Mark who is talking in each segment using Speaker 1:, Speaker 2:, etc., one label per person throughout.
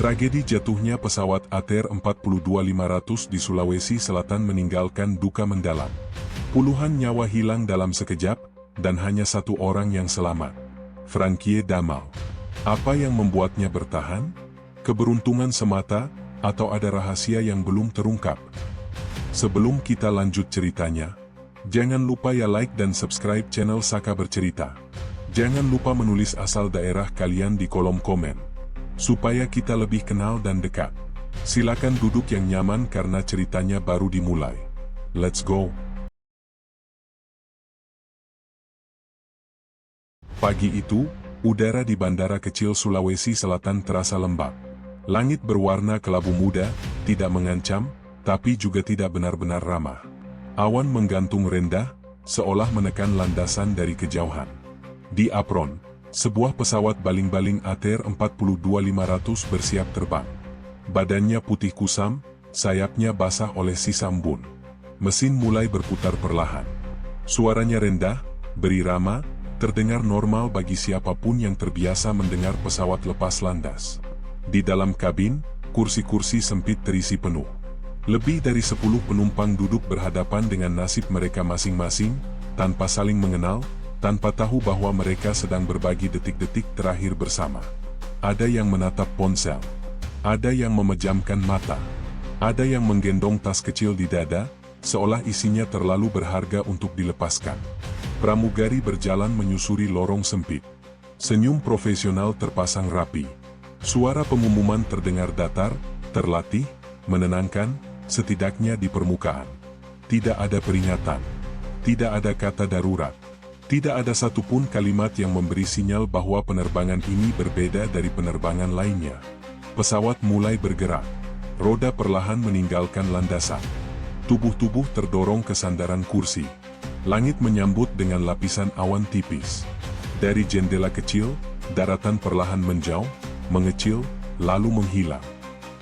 Speaker 1: Tragedi jatuhnya pesawat ATR-42-500 di Sulawesi Selatan meninggalkan duka mendalam. Puluhan nyawa hilang dalam sekejap, dan hanya satu orang yang selamat. Frankie Damal. Apa yang membuatnya bertahan? Keberuntungan semata, atau ada rahasia yang belum terungkap? Sebelum kita lanjut ceritanya, jangan lupa ya like dan subscribe channel Saka Bercerita. Jangan lupa menulis asal daerah kalian di kolom komen, supaya kita lebih kenal dan dekat. Silakan duduk yang nyaman karena ceritanya baru dimulai. Let's go! Pagi itu, udara di bandara kecil Sulawesi Selatan terasa lembab. Langit berwarna kelabu muda, tidak mengancam, tapi juga tidak benar-benar ramah. Awan menggantung rendah, seolah menekan landasan dari kejauhan. Di apron, sebuah pesawat baling-baling ATR-42-500 bersiap terbang. Badannya putih kusam, sayapnya basah oleh sisa embun. Mesin mulai berputar perlahan. Suaranya rendah, berirama, terdengar normal bagi siapapun yang terbiasa mendengar pesawat lepas landas. Di dalam kabin, kursi-kursi sempit terisi penuh. Lebih dari 10 penumpang duduk berhadapan dengan nasib mereka masing-masing, tanpa saling mengenal, tanpa tahu bahwa mereka sedang berbagi detik-detik terakhir bersama. Ada yang menatap ponsel. Ada yang memejamkan mata. Ada yang menggendong tas kecil di dada, seolah isinya terlalu berharga untuk dilepaskan. Pramugari berjalan menyusuri lorong sempit. Senyum profesional terpasang rapi. Suara pengumuman terdengar datar, terlatih, menenangkan, setidaknya di permukaan. Tidak ada peringatan. Tidak ada kata darurat. Tidak ada satupun kalimat yang memberi sinyal bahwa penerbangan ini berbeda dari penerbangan lainnya. Pesawat mulai bergerak. Roda perlahan meninggalkan landasan. Tubuh-tubuh terdorong ke sandaran kursi. Langit menyambut dengan lapisan awan tipis. Dari jendela kecil, daratan perlahan menjauh, mengecil, lalu menghilang.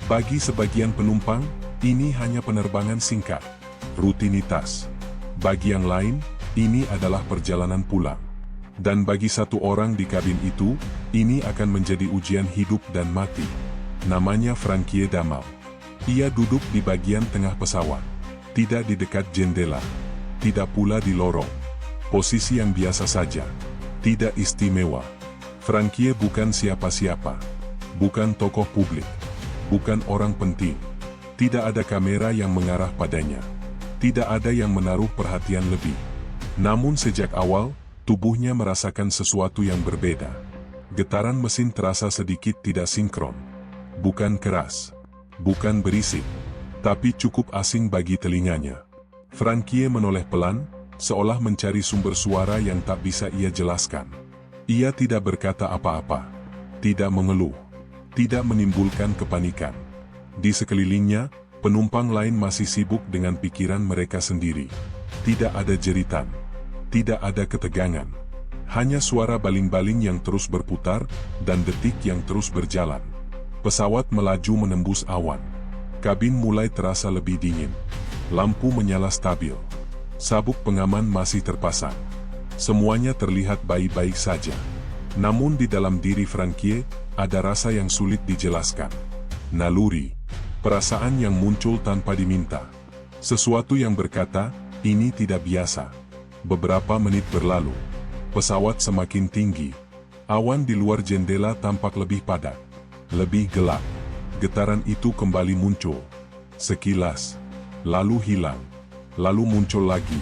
Speaker 1: Bagi sebagian penumpang, ini hanya penerbangan singkat, rutinitas. Bagi yang lain, ini adalah perjalanan pulang. Dan bagi satu orang di kabin itu, ini akan menjadi ujian hidup dan mati. Namanya Frankie Damal. Ia duduk di bagian tengah pesawat. Tidak di dekat jendela. Tidak pula di lorong. Posisi yang biasa saja. Tidak istimewa. Frankie bukan siapa-siapa. Bukan tokoh publik. Bukan orang penting. Tidak ada kamera yang mengarah padanya. Tidak ada yang menaruh perhatian lebih. Namun sejak awal, tubuhnya merasakan sesuatu yang berbeda. Getaran mesin terasa sedikit tidak sinkron. Bukan keras. Bukan berisik. Tapi cukup asing bagi telinganya. Frankie menoleh pelan, seolah mencari sumber suara yang tak bisa ia jelaskan. Ia tidak berkata apa-apa. Tidak mengeluh. Tidak menimbulkan kepanikan. Di sekelilingnya, penumpang lain masih sibuk dengan pikiran mereka sendiri. Tidak ada jeritan. Tidak ada ketegangan. Hanya suara baling-baling yang terus berputar, dan detik yang terus berjalan. Pesawat melaju menembus awan. Kabin mulai terasa lebih dingin. Lampu menyala stabil. Sabuk pengaman masih terpasang. Semuanya terlihat baik-baik saja. Namun di dalam diri Frankie, ada rasa yang sulit dijelaskan. Naluri. Perasaan yang muncul tanpa diminta. Sesuatu yang berkata, ini tidak biasa. Beberapa menit berlalu. Pesawat semakin tinggi. Awan di luar jendela tampak lebih padat. Lebih gelap. Getaran itu kembali muncul. Sekilas. Lalu hilang. Lalu muncul lagi.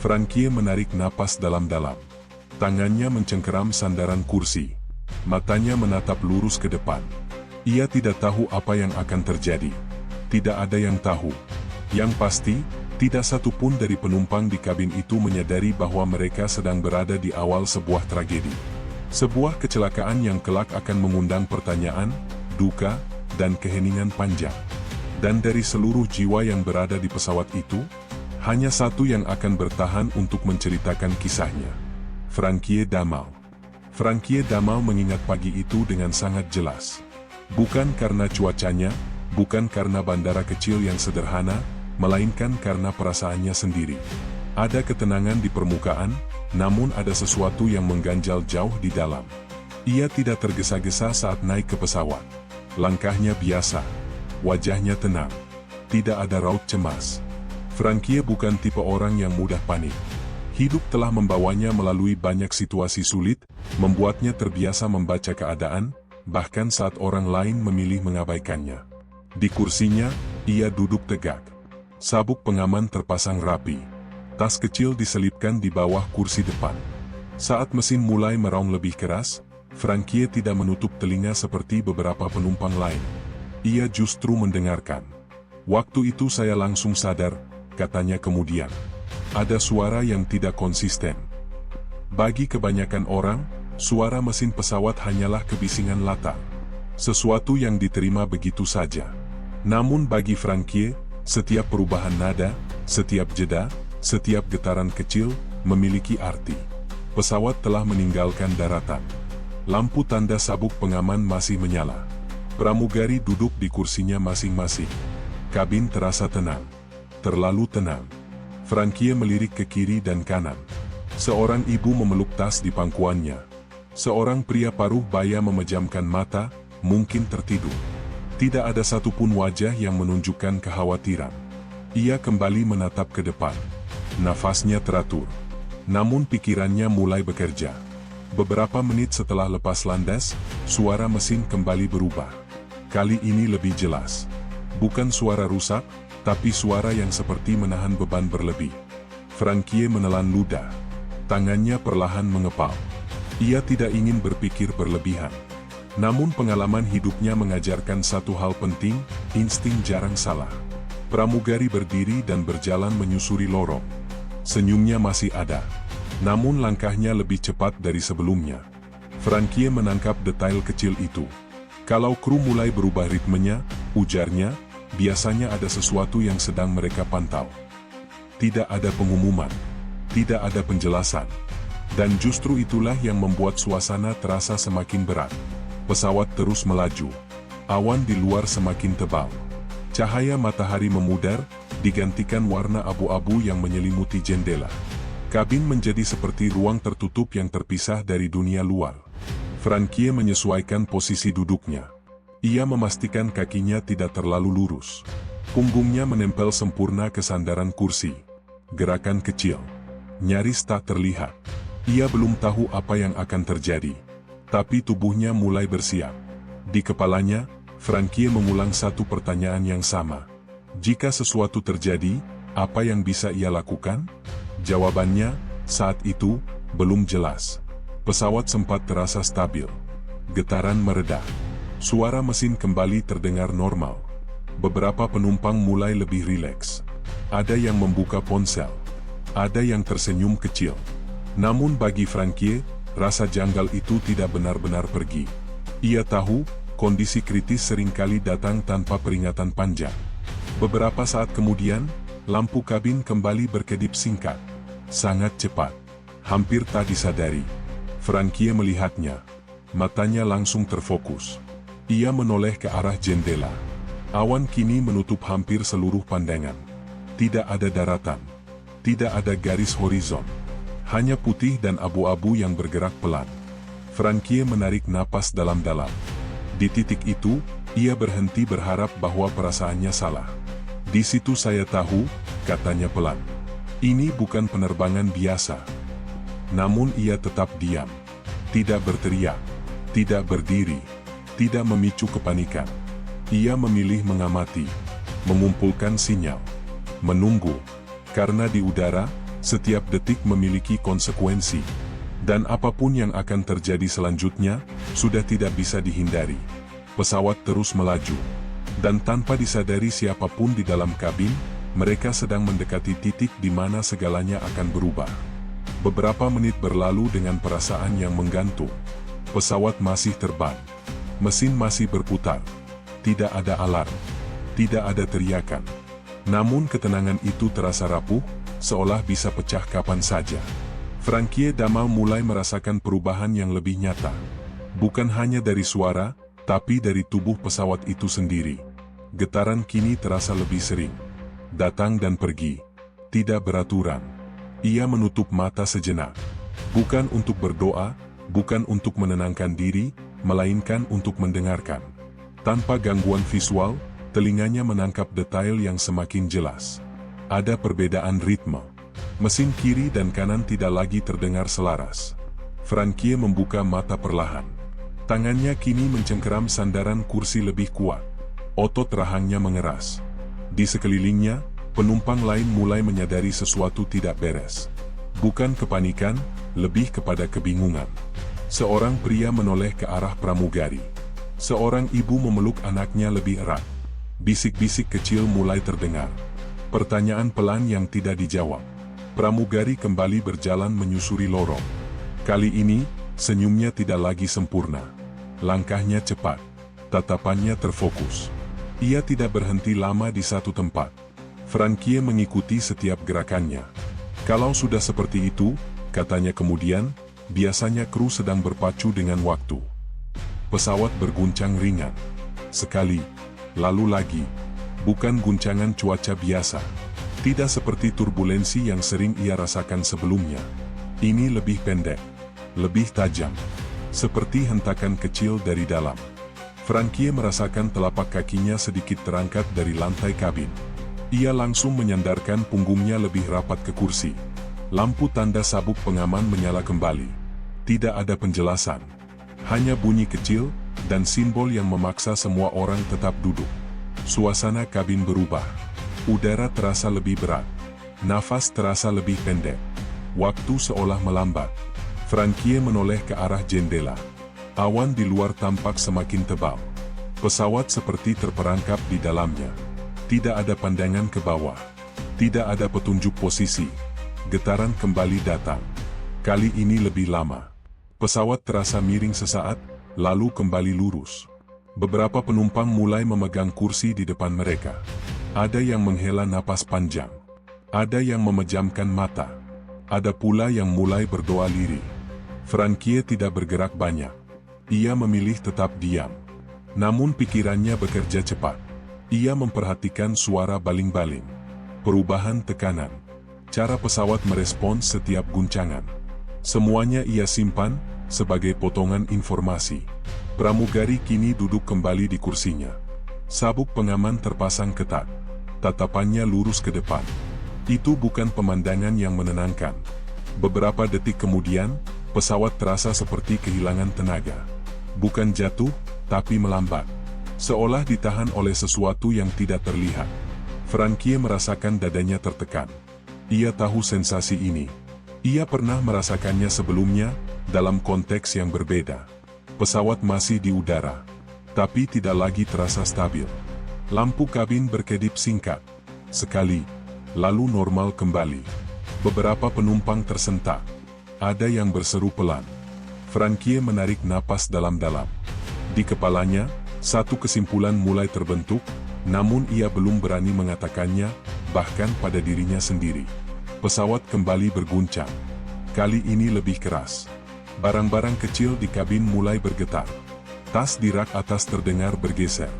Speaker 1: Frankie menarik napas dalam-dalam. Tangannya mencengkeram sandaran kursi. Matanya menatap lurus ke depan. Ia tidak tahu apa yang akan terjadi. Tidak ada yang tahu. Yang pasti, tidak satupun dari penumpang di kabin itu menyadari bahwa mereka sedang berada di awal sebuah tragedi. Sebuah kecelakaan yang kelak akan mengundang pertanyaan, duka, dan keheningan panjang. Dan dari seluruh jiwa yang berada di pesawat itu, hanya satu yang akan bertahan untuk menceritakan kisahnya. Frankie Damal. Frankie Damal mengingat pagi itu dengan sangat jelas. Bukan karena cuacanya, bukan karena bandara kecil yang sederhana, melainkan karena perasaannya sendiri. Ada ketenangan di permukaan, namun ada sesuatu yang mengganjal jauh di dalam. Ia tidak tergesa-gesa saat naik ke pesawat. Langkahnya biasa. Wajahnya tenang. Tidak ada raut cemas. Frankie bukan tipe orang yang mudah panik. Hidup telah membawanya melalui banyak situasi sulit, membuatnya terbiasa membaca keadaan, bahkan saat orang lain memilih mengabaikannya. Di kursinya, ia duduk tegak. Sabuk pengaman terpasang rapi. Tas kecil diselipkan di bawah kursi depan. Saat mesin mulai meraung lebih keras, Frankie tidak menutup telinga seperti beberapa penumpang lain. Ia justru mendengarkan. Waktu itu saya langsung sadar, katanya kemudian. Ada suara yang tidak konsisten. Bagi kebanyakan orang, suara mesin pesawat hanyalah kebisingan latar. Sesuatu yang diterima begitu saja. Namun bagi Frankie, setiap perubahan nada, setiap jeda, setiap getaran kecil, memiliki arti. Pesawat telah meninggalkan daratan. Lampu tanda sabuk pengaman masih menyala. Pramugari duduk di kursinya masing-masing. Kabin terasa tenang. Terlalu tenang. Frankie melirik ke kiri dan kanan. Seorang ibu memeluk tas di pangkuannya. Seorang pria paruh baya memejamkan mata, mungkin tertidur. Tidak ada satupun wajah yang menunjukkan kekhawatiran. Ia kembali menatap ke depan. Nafasnya teratur. Namun pikirannya mulai bekerja. Beberapa menit setelah lepas landas, suara mesin kembali berubah. Kali ini lebih jelas. Bukan suara rusak, tapi suara yang seperti menahan beban berlebih. Frankie menelan ludah. Tangannya perlahan mengepal. Ia tidak ingin berpikir berlebihan. Namun pengalaman hidupnya mengajarkan satu hal penting, insting jarang salah. Pramugari berdiri dan berjalan menyusuri lorong. Senyumnya masih ada. Namun langkahnya lebih cepat dari sebelumnya. Frankie menangkap detail kecil itu. Kalau kru mulai berubah ritmenya, ujarnya, biasanya ada sesuatu yang sedang mereka pantau. Tidak ada pengumuman. Tidak ada penjelasan. Dan justru itulah yang membuat suasana terasa semakin berat. Pesawat terus melaju. Awan di luar semakin tebal. Cahaya matahari memudar, digantikan warna abu-abu yang menyelimuti jendela. Kabin menjadi seperti ruang tertutup yang terpisah dari dunia luar. Frankie menyesuaikan posisi duduknya. Ia memastikan kakinya tidak terlalu lurus. Punggungnya menempel sempurna ke sandaran kursi. Gerakan kecil. Nyaris tak terlihat. Ia belum tahu apa yang akan terjadi. Tapi tubuhnya mulai bersiap. Di kepalanya, Frankie mengulang satu pertanyaan yang sama. Jika sesuatu terjadi, apa yang bisa ia lakukan? Jawabannya, saat itu, belum jelas. Pesawat sempat terasa stabil. Getaran mereda. Suara mesin kembali terdengar normal. Beberapa penumpang mulai lebih rileks. Ada yang membuka ponsel. Ada yang tersenyum kecil. Namun bagi Frankie, rasa janggal itu tidak benar-benar pergi. Ia tahu, kondisi kritis seringkali datang tanpa peringatan panjang. Beberapa saat kemudian, lampu kabin kembali berkedip singkat. Sangat cepat. Hampir tak disadari. Frankie melihatnya. Matanya langsung terfokus. Ia menoleh ke arah jendela. Awan kini menutup hampir seluruh pandangan. Tidak ada daratan. Tidak ada garis horizon. Hanya putih dan abu-abu yang bergerak pelan. Frankie menarik napas dalam-dalam. Di titik itu, ia berhenti berharap bahwa perasaannya salah. Di situ saya tahu, katanya pelan. Ini bukan penerbangan biasa. Namun ia tetap diam. Tidak berteriak. Tidak berdiri. Tidak memicu kepanikan. Ia memilih mengamati. Mengumpulkan sinyal. Menunggu. Karena di udara, setiap detik memiliki konsekuensi. Dan apapun yang akan terjadi selanjutnya, sudah tidak bisa dihindari. Pesawat terus melaju. Dan tanpa disadari siapapun di dalam kabin, mereka sedang mendekati titik di mana segalanya akan berubah. Beberapa menit berlalu dengan perasaan yang menggantung. Pesawat masih terbang. Mesin masih berputar. Tidak ada alarm. Tidak ada teriakan. Namun ketenangan itu terasa rapuh, seolah bisa pecah kapan saja. Frankie Damal mulai merasakan perubahan yang lebih nyata. Bukan hanya dari suara, tapi dari tubuh pesawat itu sendiri. Getaran kini terasa lebih sering. Datang dan pergi. Tidak beraturan. Ia menutup mata sejenak. Bukan untuk berdoa, bukan untuk menenangkan diri, melainkan untuk mendengarkan. Tanpa gangguan visual, telinganya menangkap detail yang semakin jelas. Ada perbedaan ritme. Mesin kiri dan kanan tidak lagi terdengar selaras. Frankie membuka mata perlahan. Tangannya kini mencengkeram sandaran kursi lebih kuat. Otot rahangnya mengeras. Di sekelilingnya, penumpang lain mulai menyadari sesuatu tidak beres. Bukan kepanikan, lebih kepada kebingungan. Seorang pria menoleh ke arah pramugari. Seorang ibu memeluk anaknya lebih erat. Bisik-bisik kecil mulai terdengar. Pertanyaan pelan yang tidak dijawab. Pramugari kembali berjalan menyusuri lorong. Kali ini, senyumnya tidak lagi sempurna. Langkahnya cepat. Tatapannya terfokus. Ia tidak berhenti lama di satu tempat. Frankie mengikuti setiap gerakannya. Kalau sudah seperti itu, katanya kemudian, biasanya kru sedang berpacu dengan waktu. Pesawat berguncang ringan. Sekali, lalu lagi. Bukan guncangan cuaca biasa. Tidak seperti turbulensi yang sering ia rasakan sebelumnya. Ini lebih pendek. Lebih tajam. Seperti hentakan kecil dari dalam. Frankie merasakan telapak kakinya sedikit terangkat dari lantai kabin. Ia langsung menyandarkan punggungnya lebih rapat ke kursi. Lampu tanda sabuk pengaman menyala kembali. Tidak ada penjelasan. Hanya bunyi kecil, dan simbol yang memaksa semua orang tetap duduk. Suasana kabin berubah. Udara terasa lebih berat. Nafas terasa lebih pendek. Waktu seolah melambat. Frankie menoleh ke arah jendela. Awan di luar tampak semakin tebal. Pesawat seperti terperangkap di dalamnya. Tidak ada pandangan ke bawah. Tidak ada petunjuk posisi. Getaran kembali datang. Kali ini lebih lama. Pesawat terasa miring sesaat, lalu kembali lurus. Beberapa penumpang mulai memegang kursi di depan mereka. Ada yang menghela napas panjang. Ada yang memejamkan mata. Ada pula yang mulai berdoa lirih. Frankie tidak bergerak banyak. Ia memilih tetap diam. Namun pikirannya bekerja cepat. Ia memperhatikan suara baling-baling. Perubahan tekanan. Cara pesawat merespons setiap guncangan. Semuanya ia simpan sebagai potongan informasi. Pramugari kini duduk kembali di kursinya. Sabuk pengaman terpasang ketat. Tatapannya lurus ke depan. Itu bukan pemandangan yang menenangkan. Beberapa detik kemudian, pesawat terasa seperti kehilangan tenaga. Bukan jatuh, tapi melambat. Seolah ditahan oleh sesuatu yang tidak terlihat. Frankie merasakan dadanya tertekan. Ia tahu sensasi ini. Ia pernah merasakannya sebelumnya, dalam konteks yang berbeda. Pesawat masih di udara, tapi tidak lagi terasa stabil. Lampu kabin berkedip singkat. Sekali, lalu normal kembali. Beberapa penumpang tersentak. Ada yang berseru pelan. Frankie menarik napas dalam-dalam. Di kepalanya, satu kesimpulan mulai terbentuk, namun ia belum berani mengatakannya, bahkan pada dirinya sendiri. Pesawat kembali berguncang. Kali ini lebih keras. Barang-barang kecil di kabin mulai bergetar. Tas di rak atas terdengar bergeser.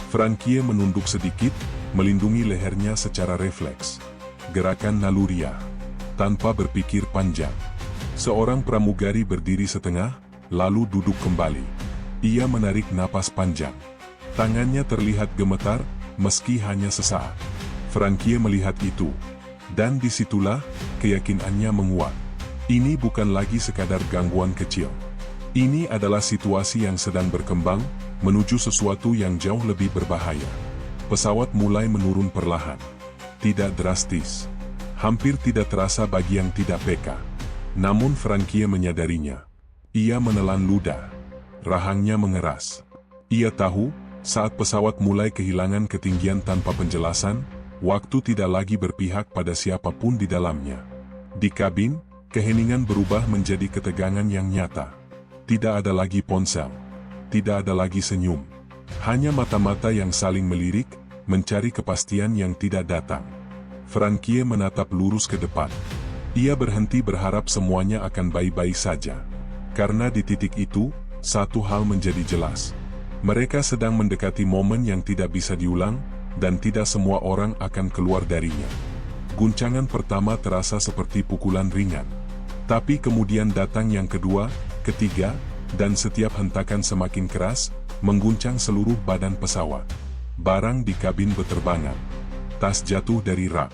Speaker 1: Frankie menunduk sedikit, melindungi lehernya secara refleks. Gerakan naluriah. Tanpa berpikir panjang. Seorang pramugari berdiri setengah, lalu duduk kembali. Ia menarik napas panjang. Tangannya terlihat gemetar, meski hanya sesaat. Frankie melihat itu. Dan disitulah, keyakinannya menguat. Ini bukan lagi sekadar gangguan kecil. Ini adalah situasi yang sedang berkembang, menuju sesuatu yang jauh lebih berbahaya. Pesawat mulai menurun perlahan. Tidak drastis. Hampir tidak terasa bagi yang tidak peka. Namun Frankie menyadarinya. Ia menelan ludah. Rahangnya mengeras. Ia tahu, saat pesawat mulai kehilangan ketinggian tanpa penjelasan, waktu tidak lagi berpihak pada siapapun di dalamnya. Di kabin, keheningan berubah menjadi ketegangan yang nyata. Tidak ada lagi ponsel. Tidak ada lagi senyum. Hanya mata-mata yang saling melirik, mencari kepastian yang tidak datang. Frankie menatap lurus ke depan. Ia berhenti berharap semuanya akan baik-baik saja. Karena di titik itu, satu hal menjadi jelas. Mereka sedang mendekati momen yang tidak bisa diulang, dan tidak semua orang akan keluar darinya. Guncangan pertama terasa seperti pukulan ringan. Tapi kemudian datang yang kedua, ketiga, dan setiap hentakan semakin keras, mengguncang seluruh badan pesawat. Barang di kabin beterbangan. Tas jatuh dari rak.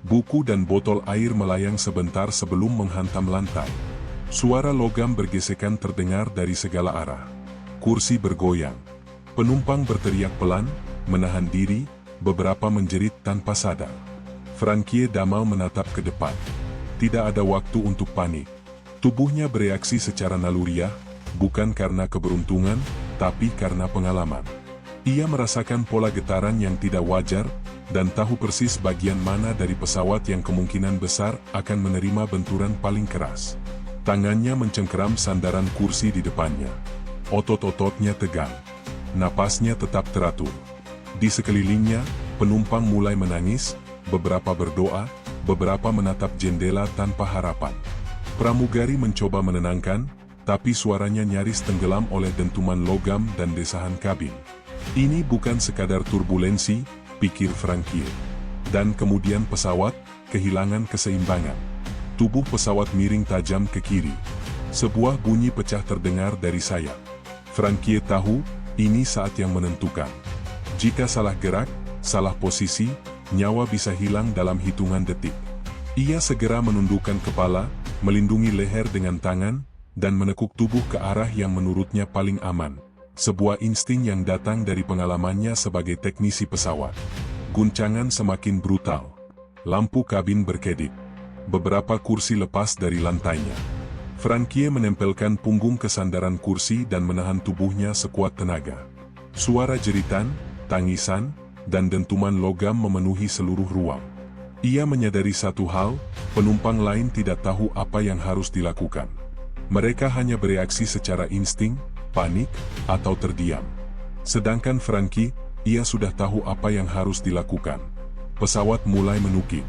Speaker 1: Buku dan botol air melayang sebentar sebelum menghantam lantai. Suara logam bergesekan terdengar dari segala arah. Kursi bergoyang. Penumpang berteriak pelan, menahan diri, beberapa menjerit tanpa sadar. Frankie Damal menatap ke depan. Tidak ada waktu untuk panik. Tubuhnya bereaksi secara naluriah, bukan karena keberuntungan, tapi karena pengalaman. Ia merasakan pola getaran yang tidak wajar, dan tahu persis bagian mana dari pesawat yang kemungkinan besar akan menerima benturan paling keras. Tangannya mencengkeram sandaran kursi di depannya. Otot-ototnya tegang. Napasnya tetap teratur. Di sekelilingnya, penumpang mulai menangis, beberapa berdoa, beberapa menatap jendela tanpa harapan. Pramugari mencoba menenangkan, tapi suaranya nyaris tenggelam oleh dentuman logam dan desahan kabin. Ini bukan sekadar turbulensi, pikir Frankie. Dan kemudian pesawat kehilangan keseimbangan. Tubuh pesawat miring tajam ke kiri. Sebuah bunyi pecah terdengar dari sayap. Frankie tahu, ini saat yang menentukan. Jika salah gerak, salah posisi, nyawa bisa hilang dalam hitungan detik. Ia segera menundukkan kepala, melindungi leher dengan tangan, dan menekuk tubuh ke arah yang menurutnya paling aman. Sebuah insting yang datang dari pengalamannya sebagai teknisi pesawat. Guncangan semakin brutal. Lampu kabin berkedip. Beberapa kursi lepas dari lantainya. Frankie menempelkan punggung ke sandaran kursi dan menahan tubuhnya sekuat tenaga. Suara jeritan, tangisan, dan dentuman logam memenuhi seluruh ruang. Ia menyadari satu hal, penumpang lain tidak tahu apa yang harus dilakukan. Mereka hanya bereaksi secara insting, panik, atau terdiam. Sedangkan Frankie, ia sudah tahu apa yang harus dilakukan. Pesawat mulai menukik.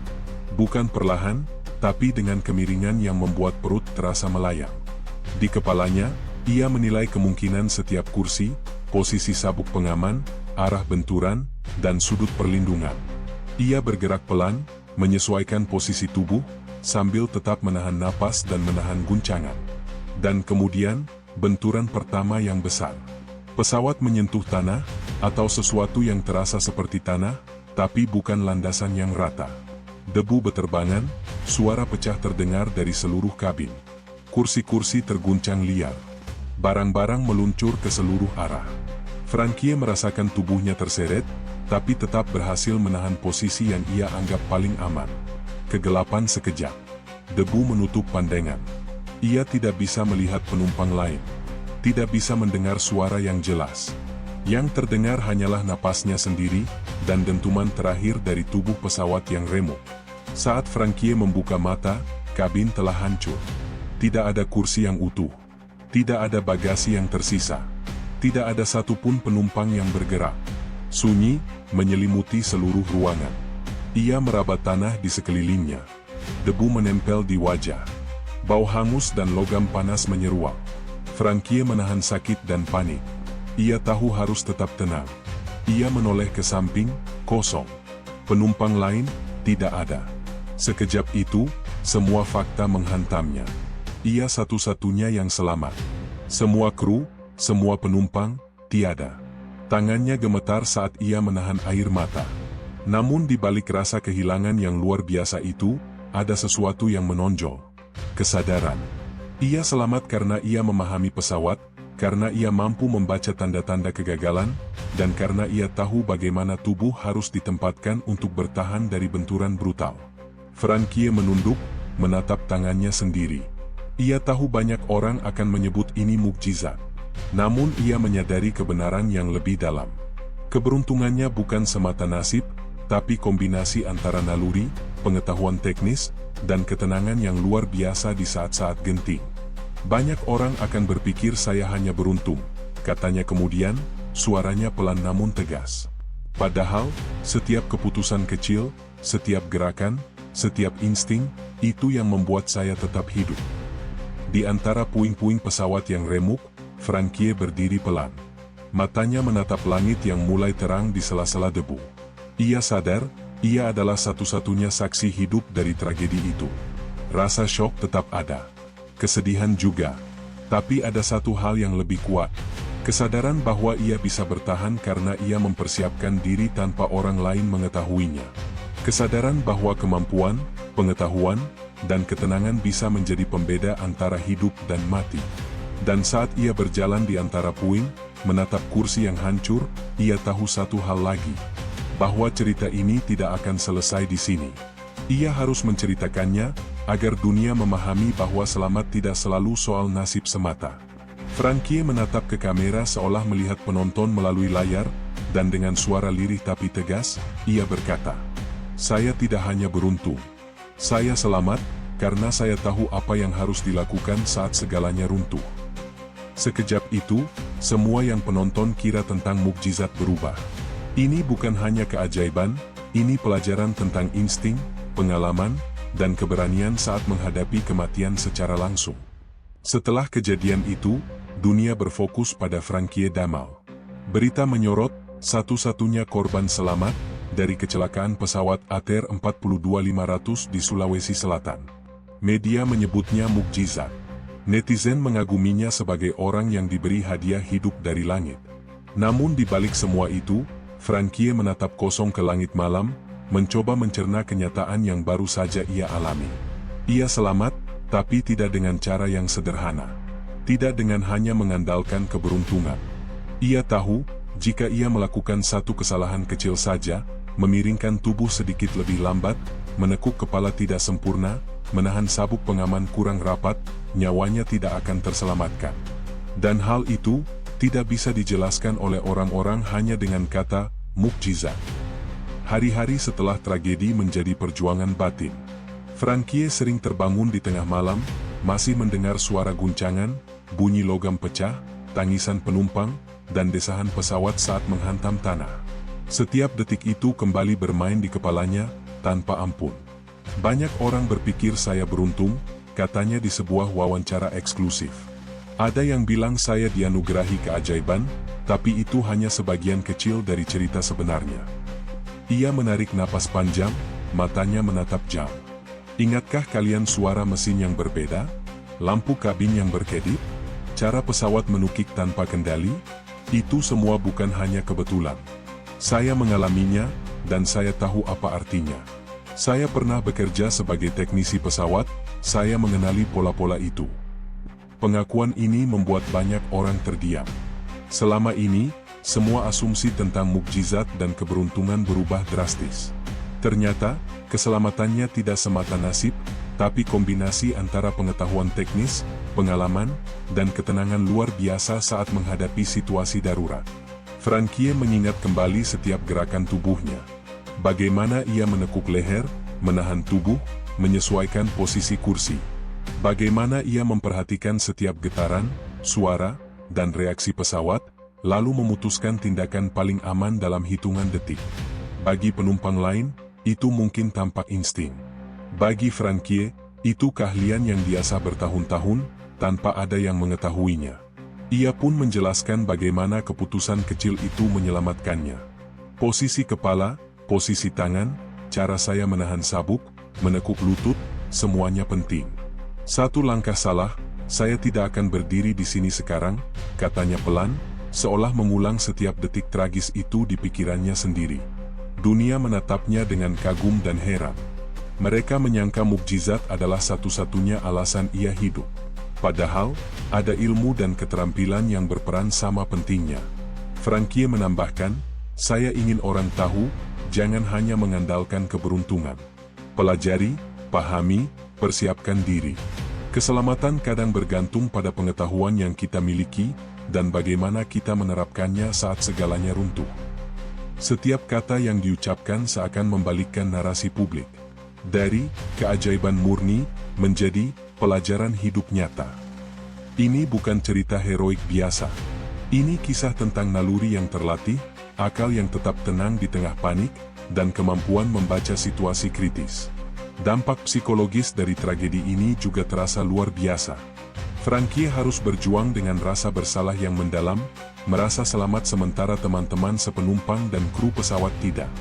Speaker 1: Bukan perlahan, tapi dengan kemiringan yang membuat perut terasa melayang. Di kepalanya, ia menilai kemungkinan setiap kursi, posisi sabuk pengaman, arah benturan, dan sudut perlindungan. Ia bergerak pelan, menyesuaikan posisi tubuh, sambil tetap menahan napas dan menahan guncangan. Dan kemudian, benturan pertama yang besar. Pesawat menyentuh tanah, atau sesuatu yang terasa seperti tanah, tapi bukan landasan yang rata. Debu beterbangan, suara pecah terdengar dari seluruh kabin. Kursi-kursi terguncang liar. Barang-barang meluncur ke seluruh arah. Frankie merasakan tubuhnya terseret, tapi tetap berhasil menahan posisi yang ia anggap paling aman. Kegelapan sekejap. Debu menutup pandangan. Ia tidak bisa melihat penumpang lain. Tidak bisa mendengar suara yang jelas. Yang terdengar hanyalah napasnya sendiri, dan dentuman terakhir dari tubuh pesawat yang remuk. Saat Frankie membuka mata, kabin telah hancur. Tidak ada kursi yang utuh. Tidak ada bagasi yang tersisa. Tidak ada satupun penumpang yang bergerak. Sunyi, menyelimuti seluruh ruangan. Ia meraba tanah di sekelilingnya. Debu menempel di wajah. Bau hangus dan logam panas menyeruak. Frankie menahan sakit dan panik. Ia tahu harus tetap tenang. Ia menoleh ke samping, kosong. Penumpang lain, tidak ada. Sekejap itu, semua fakta menghantamnya. Ia satu-satunya yang selamat. Semua kru, semua penumpang, tiada. Tangannya gemetar saat ia menahan air mata. Namun di balik rasa kehilangan yang luar biasa itu, ada sesuatu yang menonjol. Kesadaran. Ia selamat karena ia memahami pesawat, karena ia mampu membaca tanda-tanda kegagalan, dan karena ia tahu bagaimana tubuh harus ditempatkan untuk bertahan dari benturan brutal. Frankie menunduk, menatap tangannya sendiri. Ia tahu banyak orang akan menyebut ini mukjizat. Namun ia menyadari kebenaran yang lebih dalam. Keberuntungannya bukan semata nasib, tapi kombinasi antara naluri, pengetahuan teknis, dan ketenangan yang luar biasa di saat-saat genting. Banyak orang akan berpikir saya hanya beruntung, katanya kemudian, suaranya pelan namun tegas. Padahal, setiap keputusan kecil, setiap gerakan, setiap insting, itu yang membuat saya tetap hidup. Di antara puing-puing pesawat yang remuk, Frankie berdiri pelan. Matanya menatap langit yang mulai terang di sela-sela debu. Ia sadar, ia adalah satu-satunya saksi hidup dari tragedi itu. Rasa syok tetap ada. Kesedihan juga. Tapi ada satu hal yang lebih kuat. Kesadaran bahwa ia bisa bertahan karena ia mempersiapkan diri tanpa orang lain mengetahuinya. Kesadaran bahwa kemampuan, pengetahuan, dan ketenangan bisa menjadi pembeda antara hidup dan mati. Dan saat ia berjalan di antara puing, menatap kursi yang hancur, ia tahu satu hal lagi. Bahwa cerita ini tidak akan selesai di sini. Ia harus menceritakannya, agar dunia memahami bahwa selamat tidak selalu soal nasib semata. Frankie menatap ke kamera seolah melihat penonton melalui layar, dan dengan suara lirih tapi tegas, ia berkata, "Saya tidak hanya beruntung. Saya selamat, karena saya tahu apa yang harus dilakukan saat segalanya runtuh." Sekejap itu, semua yang penonton kira tentang mukjizat berubah. Ini bukan hanya keajaiban, ini pelajaran tentang insting, pengalaman, dan keberanian saat menghadapi kematian secara langsung. Setelah kejadian itu, dunia berfokus pada Frankie Damal. Berita menyorot, satu-satunya korban selamat, dari kecelakaan pesawat ATR 42500 di Sulawesi Selatan. Media menyebutnya mukjizat. Netizen mengaguminya sebagai orang yang diberi hadiah hidup dari langit. Namun di balik semua itu, Frankie menatap kosong ke langit malam, mencoba mencerna kenyataan yang baru saja ia alami. Ia selamat, tapi tidak dengan cara yang sederhana. Tidak dengan hanya mengandalkan keberuntungan. Ia tahu, jika ia melakukan satu kesalahan kecil saja, memiringkan tubuh sedikit lebih lambat, menekuk kepala tidak sempurna, menahan sabuk pengaman kurang rapat, nyawanya tidak akan terselamatkan. Dan hal itu, tidak bisa dijelaskan oleh orang-orang hanya dengan kata, mukjizat. Hari-hari setelah tragedi menjadi perjuangan batin. Frankie sering terbangun di tengah malam, masih mendengar suara guncangan, bunyi logam pecah, tangisan penumpang, dan desahan pesawat saat menghantam tanah. Setiap detik itu kembali bermain di kepalanya, tanpa ampun. Banyak orang berpikir saya beruntung, katanya di sebuah wawancara eksklusif. Ada yang bilang saya dianugerahi keajaiban, tapi itu hanya sebagian kecil dari cerita sebenarnya. Ia menarik napas panjang, matanya menatap jam. Ingatkah kalian suara mesin yang berbeda? Lampu kabin yang berkedip? Cara pesawat menukik tanpa kendali? Itu semua bukan hanya kebetulan. Saya mengalaminya, dan saya tahu apa artinya. Saya pernah bekerja sebagai teknisi pesawat, saya mengenali pola-pola itu. Pengakuan ini membuat banyak orang terdiam. Selama ini, semua asumsi tentang mukjizat dan keberuntungan berubah drastis. Ternyata, keselamatannya tidak semata nasib, tapi kombinasi antara pengetahuan teknis, pengalaman, dan ketenangan luar biasa saat menghadapi situasi darurat. Frankie mengingat kembali setiap gerakan tubuhnya. Bagaimana ia menekuk leher, menahan tubuh, menyesuaikan posisi kursi. Bagaimana ia memperhatikan setiap getaran, suara, dan reaksi pesawat, lalu memutuskan tindakan paling aman dalam hitungan detik. Bagi penumpang lain, itu mungkin tampak insting. Bagi Frankie, itu keahlian yang biasa bertahun-tahun, tanpa ada yang mengetahuinya. Ia pun menjelaskan bagaimana keputusan kecil itu menyelamatkannya. Posisi kepala, posisi tangan, cara saya menahan sabuk, menekuk lutut, semuanya penting. Satu langkah salah, saya tidak akan berdiri di sini sekarang, katanya pelan, seolah mengulang setiap detik tragis itu di pikirannya sendiri. Dunia menatapnya dengan kagum dan heran. Mereka menyangka mukjizat adalah satu-satunya alasan ia hidup. Padahal, ada ilmu dan keterampilan yang berperan sama pentingnya. Frankie menambahkan, saya ingin orang tahu, jangan hanya mengandalkan keberuntungan. Pelajari, pahami, persiapkan diri. Keselamatan kadang bergantung pada pengetahuan yang kita miliki, dan bagaimana kita menerapkannya saat segalanya runtuh. Setiap kata yang diucapkan seakan membalikkan narasi publik. Dari keajaiban murni, menjadi pelajaran hidup nyata. Ini bukan cerita heroik biasa. Ini kisah tentang naluri yang terlatih, akal yang tetap tenang di tengah panik, dan kemampuan membaca situasi kritis. Dampak psikologis dari tragedi ini juga terasa luar biasa. Frankie harus berjuang dengan rasa bersalah yang mendalam, merasa selamat sementara teman-teman sepenumpang dan kru pesawat tidak.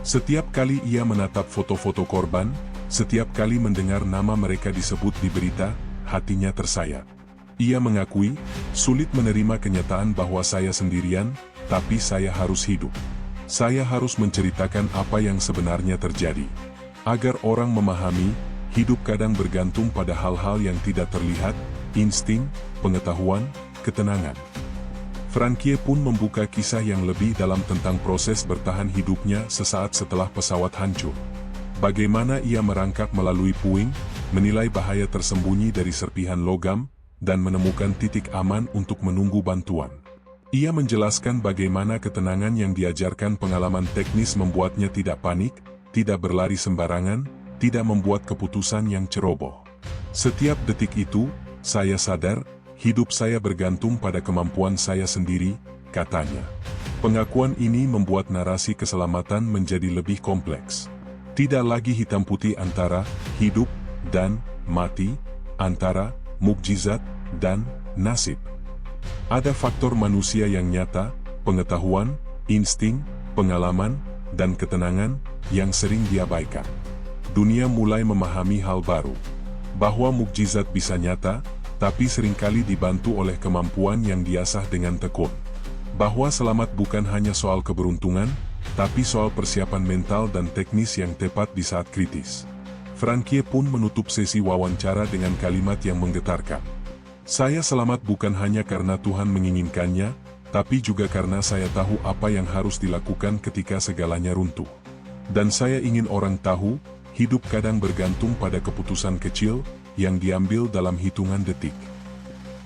Speaker 1: Setiap kali ia menatap foto-foto korban, setiap kali mendengar nama mereka disebut di berita, hatinya tersayat. Ia mengakui, sulit menerima kenyataan bahwa saya sendirian, tapi saya harus hidup. Saya harus menceritakan apa yang sebenarnya terjadi. Agar orang memahami, hidup kadang bergantung pada hal-hal yang tidak terlihat, insting, pengetahuan, ketenangan. Frankie pun membuka kisah yang lebih dalam tentang proses bertahan hidupnya sesaat setelah pesawat hancur. Bagaimana ia merangkak melalui puing, menilai bahaya tersembunyi dari serpihan logam, dan menemukan titik aman untuk menunggu bantuan. Ia menjelaskan bagaimana ketenangan yang diajarkan pengalaman teknis membuatnya tidak panik, tidak berlari sembarangan, tidak membuat keputusan yang ceroboh. Setiap detik itu, saya sadar, hidup saya bergantung pada kemampuan saya sendiri, katanya. Pengakuan ini membuat narasi keselamatan menjadi lebih kompleks. Tidak lagi hitam putih antara hidup dan mati, antara mukjizat dan nasib. Ada faktor manusia yang nyata, pengetahuan, insting, pengalaman, dan ketenangan yang sering diabaikan. Dunia mulai memahami hal baru, bahwa mukjizat bisa nyata, tapi seringkali dibantu oleh kemampuan yang diasah dengan tekun. Bahwa selamat bukan hanya soal keberuntungan, tapi soal persiapan mental dan teknis yang tepat di saat kritis. Frankie pun menutup sesi wawancara dengan kalimat yang menggetarkan. Saya selamat bukan hanya karena Tuhan menginginkannya, tapi juga karena saya tahu apa yang harus dilakukan ketika segalanya runtuh. Dan saya ingin orang tahu, hidup kadang bergantung pada keputusan kecil, yang diambil dalam hitungan detik.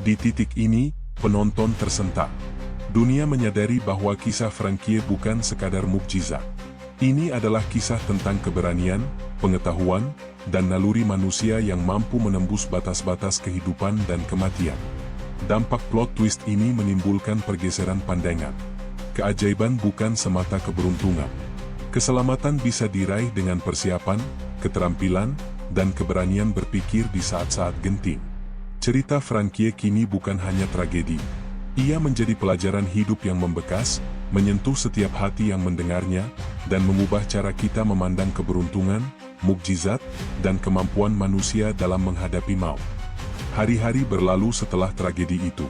Speaker 1: Di titik ini, penonton tersentak. Dunia menyadari bahwa kisah Frankie bukan sekadar mukjizat. Ini adalah kisah tentang keberanian, pengetahuan, dan naluri manusia yang mampu menembus batas-batas kehidupan dan kematian. Dampak plot twist ini menimbulkan pergeseran pandangan. Keajaiban bukan semata keberuntungan. Keselamatan bisa diraih dengan persiapan, keterampilan, dan keberanian berpikir di saat-saat genting. Cerita Frankie kini bukan hanya tragedi. Ia menjadi pelajaran hidup yang membekas, menyentuh setiap hati yang mendengarnya, dan mengubah cara kita memandang keberuntungan, mukjizat, dan kemampuan manusia dalam menghadapi maut. Hari-hari berlalu setelah tragedi itu.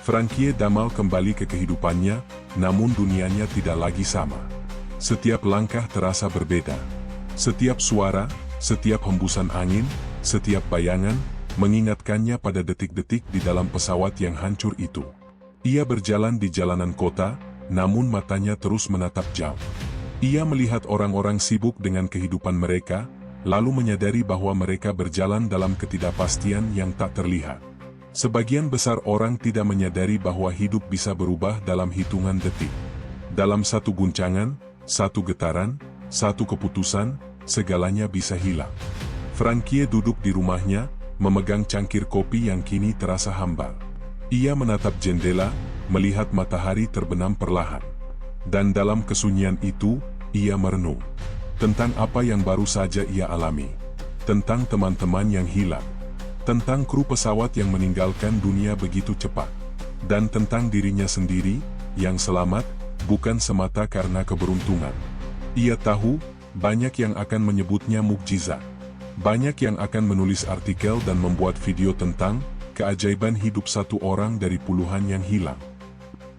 Speaker 1: Frankie Damal kembali ke kehidupannya, namun dunianya tidak lagi sama. Setiap langkah terasa berbeda. Setiap suara, setiap hembusan angin, setiap bayangan, mengingatkannya pada detik-detik di dalam pesawat yang hancur itu. Ia berjalan di jalanan kota, namun matanya terus menatap jauh. Ia melihat orang-orang sibuk dengan kehidupan mereka, lalu menyadari bahwa mereka berjalan dalam ketidakpastian yang tak terlihat. Sebagian besar orang tidak menyadari bahwa hidup bisa berubah dalam hitungan detik. Dalam satu guncangan, satu getaran, satu keputusan, segalanya bisa hilang. Frankie duduk di rumahnya, memegang cangkir kopi yang kini terasa hambar. Ia menatap jendela, melihat matahari terbenam perlahan. Dan dalam kesunyian itu, ia merenung. Tentang apa yang baru saja ia alami. Tentang teman-teman yang hilang. Tentang kru pesawat yang meninggalkan dunia begitu cepat. Dan tentang dirinya sendiri, yang selamat, bukan semata karena keberuntungan. Ia tahu, banyak yang akan menyebutnya mukjizat. Banyak yang akan menulis artikel dan membuat video tentang keajaiban hidup satu orang dari puluhan yang hilang.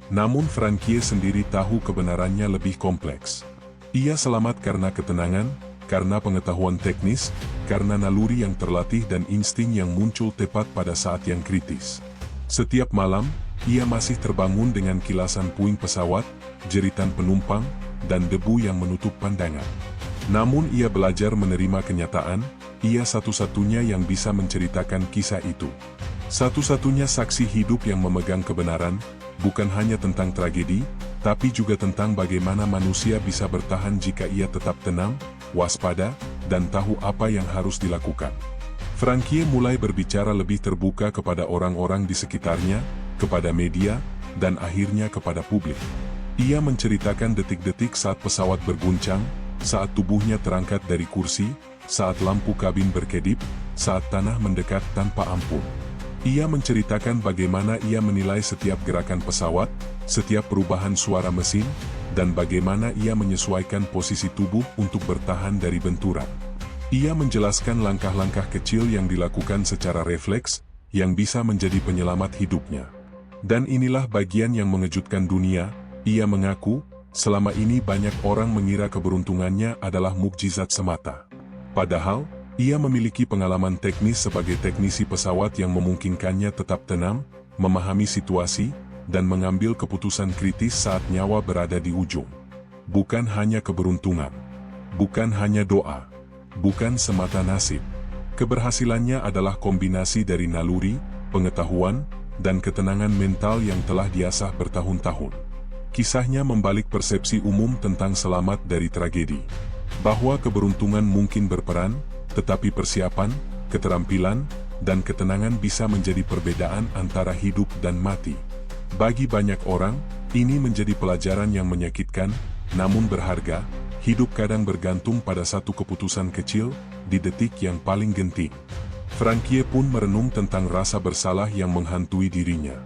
Speaker 1: Namun Frankie sendiri tahu kebenarannya lebih kompleks. Ia selamat karena ketenangan, karena pengetahuan teknis, karena naluri yang terlatih dan insting yang muncul tepat pada saat yang kritis. Setiap malam, ia masih terbangun dengan kilasan puing pesawat, jeritan penumpang, dan debu yang menutup pandangan. Namun ia belajar menerima kenyataan, ia satu-satunya yang bisa menceritakan kisah itu. Satu-satunya saksi hidup yang memegang kebenaran, bukan hanya tentang tragedi, tapi juga tentang bagaimana manusia bisa bertahan jika ia tetap tenang, waspada, dan tahu apa yang harus dilakukan. Frankie mulai berbicara lebih terbuka kepada orang-orang di sekitarnya, kepada media, dan akhirnya kepada publik. Ia menceritakan detik-detik saat pesawat berguncang, saat tubuhnya terangkat dari kursi, saat lampu kabin berkedip, saat tanah mendekat tanpa ampun. Ia menceritakan bagaimana ia menilai setiap gerakan pesawat, setiap perubahan suara mesin, dan bagaimana ia menyesuaikan posisi tubuh untuk bertahan dari benturan. Ia menjelaskan langkah-langkah kecil yang dilakukan secara refleks, yang bisa menjadi penyelamat hidupnya. Dan inilah bagian yang mengejutkan dunia, ia mengaku, selama ini banyak orang mengira keberuntungannya adalah mukjizat semata. Padahal, ia memiliki pengalaman teknis sebagai teknisi pesawat yang memungkinkannya tetap tenang, memahami situasi, dan mengambil keputusan kritis saat nyawa berada di ujung. Bukan hanya keberuntungan, bukan hanya doa, bukan semata nasib. Keberhasilannya adalah kombinasi dari naluri, pengetahuan, dan ketenangan mental yang telah diasah bertahun-tahun. Kisahnya membalik persepsi umum tentang selamat dari tragedi. Bahwa keberuntungan mungkin berperan, tetapi persiapan, keterampilan, dan ketenangan bisa menjadi perbedaan antara hidup dan mati. Bagi banyak orang, ini menjadi pelajaran yang menyakitkan, namun berharga. Hidup kadang bergantung pada satu keputusan kecil, di detik yang paling genting. Frankie pun merenung tentang rasa bersalah yang menghantui dirinya.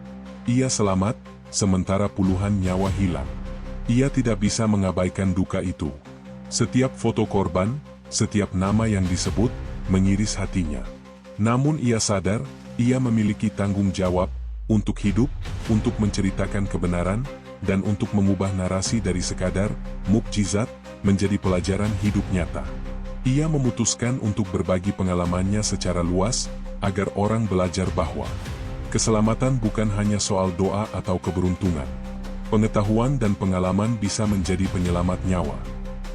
Speaker 1: Ia selamat, sementara puluhan nyawa hilang. Ia tidak bisa mengabaikan duka itu. Setiap foto korban, setiap nama yang disebut, mengiris hatinya. Namun ia sadar, ia memiliki tanggung jawab, untuk hidup, untuk menceritakan kebenaran, dan untuk mengubah narasi dari sekadar mukjizat menjadi pelajaran hidup nyata. Ia memutuskan untuk berbagi pengalamannya secara luas, agar orang belajar bahwa keselamatan bukan hanya soal doa atau keberuntungan. Pengetahuan dan pengalaman bisa menjadi penyelamat nyawa.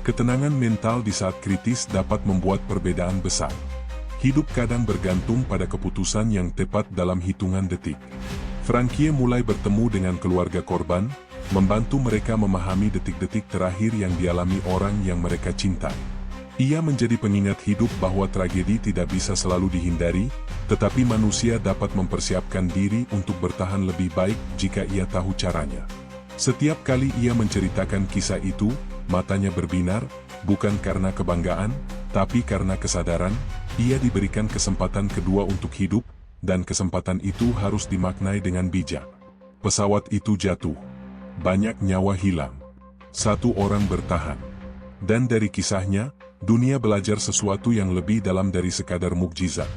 Speaker 1: Ketenangan mental di saat kritis dapat membuat perbedaan besar. Hidup kadang bergantung pada keputusan yang tepat dalam hitungan detik. Frankie mulai bertemu dengan keluarga korban, membantu mereka memahami detik-detik terakhir yang dialami orang yang mereka cintai. Ia menjadi pengingat hidup bahwa tragedi tidak bisa selalu dihindari, tetapi manusia dapat mempersiapkan diri untuk bertahan lebih baik jika ia tahu caranya. Setiap kali ia menceritakan kisah itu, matanya berbinar, bukan karena kebanggaan, tapi karena kesadaran, ia diberikan kesempatan kedua untuk hidup, dan kesempatan itu harus dimaknai dengan bijak. Pesawat itu jatuh. Banyak nyawa hilang. Satu orang bertahan. Dan dari kisahnya, dunia belajar sesuatu yang lebih dalam dari sekadar mukjizat.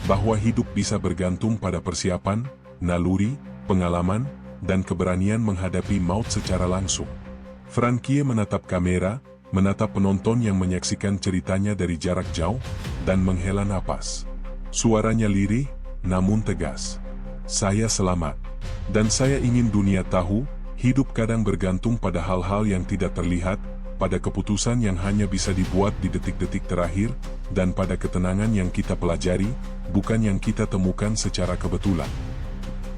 Speaker 1: Bahwa hidup bisa bergantung pada persiapan, naluri, pengalaman, dan keberanian menghadapi maut secara langsung. Frankie menatap kamera, menatap penonton yang menyaksikan ceritanya dari jarak jauh, dan menghela napas. Suaranya lirih, namun tegas. Saya selamat. Dan saya ingin dunia tahu, hidup kadang bergantung pada hal-hal yang tidak terlihat, pada keputusan yang hanya bisa dibuat di detik-detik terakhir, dan pada ketenangan yang kita pelajari, bukan yang kita temukan secara kebetulan.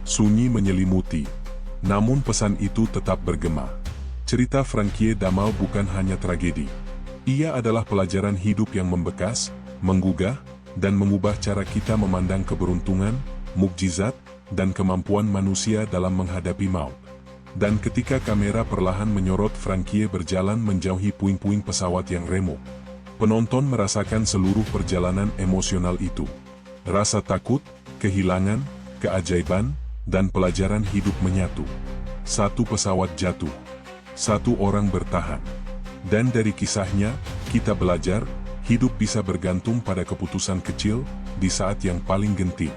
Speaker 1: Sunyi menyelimuti. Namun pesan itu tetap bergema. Cerita Frankie Damal bukan hanya tragedi. Ia adalah pelajaran hidup yang membekas, menggugah, dan mengubah cara kita memandang keberuntungan, mukjizat, dan kemampuan manusia dalam menghadapi maut. Dan ketika kamera perlahan menyorot Frankie berjalan menjauhi puing-puing pesawat yang remuk, penonton merasakan seluruh perjalanan emosional itu. Rasa takut, kehilangan, keajaiban, dan pelajaran hidup menyatu. Satu pesawat jatuh. Satu orang bertahan. Dan dari kisahnya, kita belajar, hidup bisa bergantung pada keputusan kecil, di saat yang paling genting.